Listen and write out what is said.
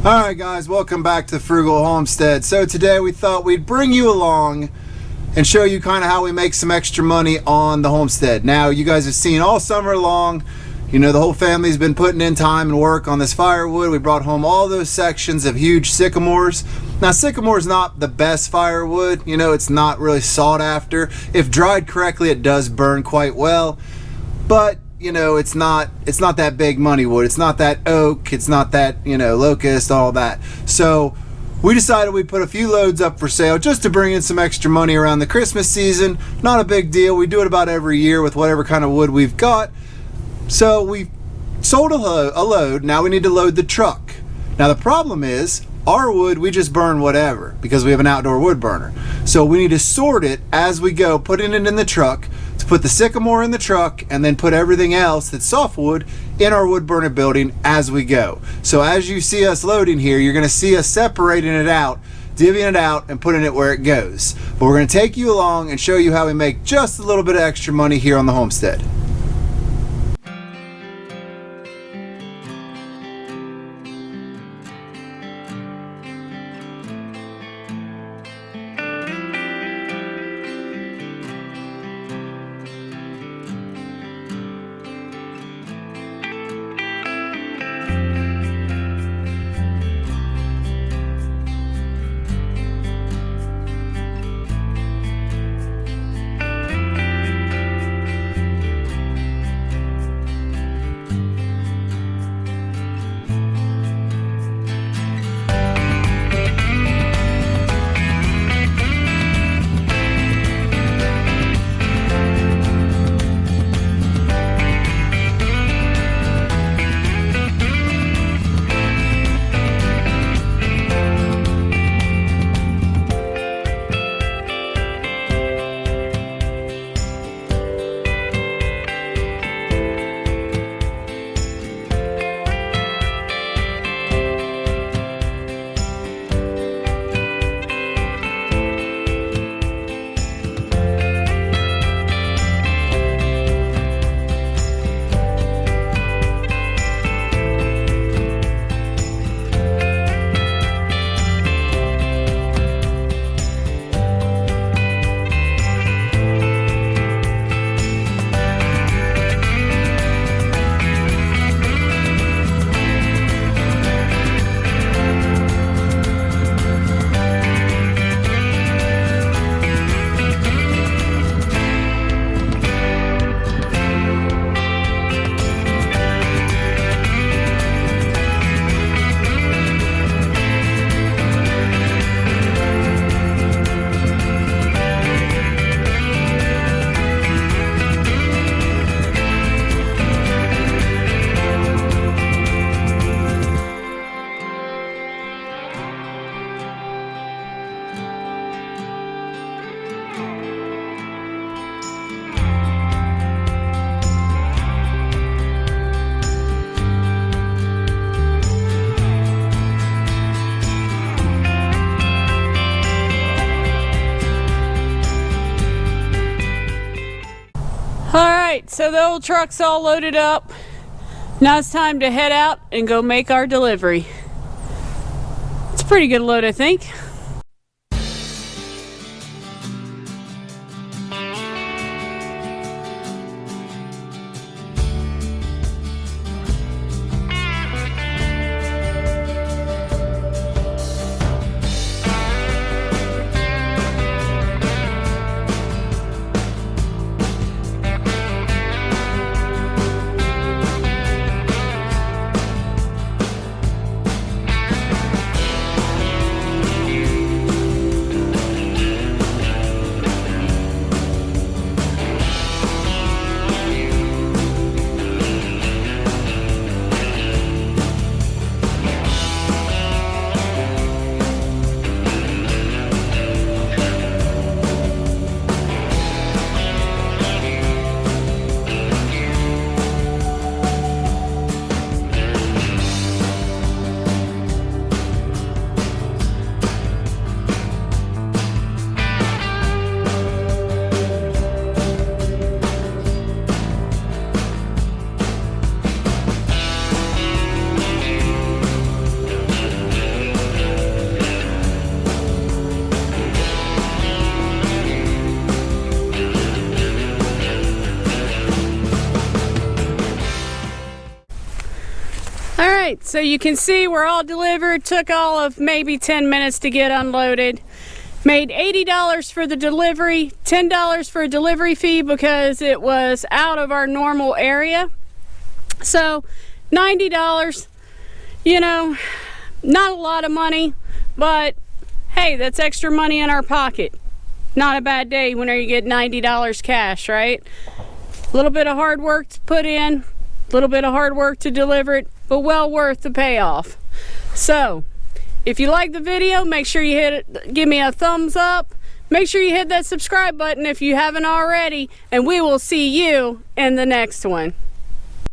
Alright guys, welcome back to Frugal Homestead. So today we thought we'd bring you along and show you kind of how we make some extra money on the homestead. Now you guys have seen all summer long, you know, the whole family's been putting in time and work on this firewood. We brought home all those sections of huge sycamores. Now sycamore's not the best firewood, you know, it's not really sought after. If dried correctly it does burn quite well, but you know, it's not that big money wood. It's not that oak, it's not that, you know, locust, all that. So we decided we'd put a few loads up for sale just to bring in some extra money around the Christmas season. Not a big deal. We do it about every year with whatever kind of wood we've got. So we sold a load. Now we need to load the truck. Now the problem is our wood, we just burn whatever because we have an outdoor wood burner. So we need to sort it as we go, putting it in the truck, to put the sycamore in the truck and then put everything else that's softwood in our wood burner building as we go. So as you see us loading here, you're going to see us separating it out, divvying it out and putting it where it goes. But we're going to take you along and show you how we make just a little bit of extra money here on the homestead. Alright, so the old truck's all loaded up. Now it's time to head out and go make our delivery. It's a pretty good load, I think. right, so you can see we're all delivered. Took all of maybe 10 minutes to get unloaded. Made $80 for the delivery, $10 for a delivery fee because it was out of our normal area. So $90, you know, not a lot of money, but hey, that's extra money in our pocket. Not a bad day when you get $90 cash, right? A little bit of hard work to put in, a little bit of hard work to deliver it, but well worth the payoff. So if you like the video, make sure you give me a thumbs up. Make sure you hit that subscribe button if you haven't already, and we will see you in the next one.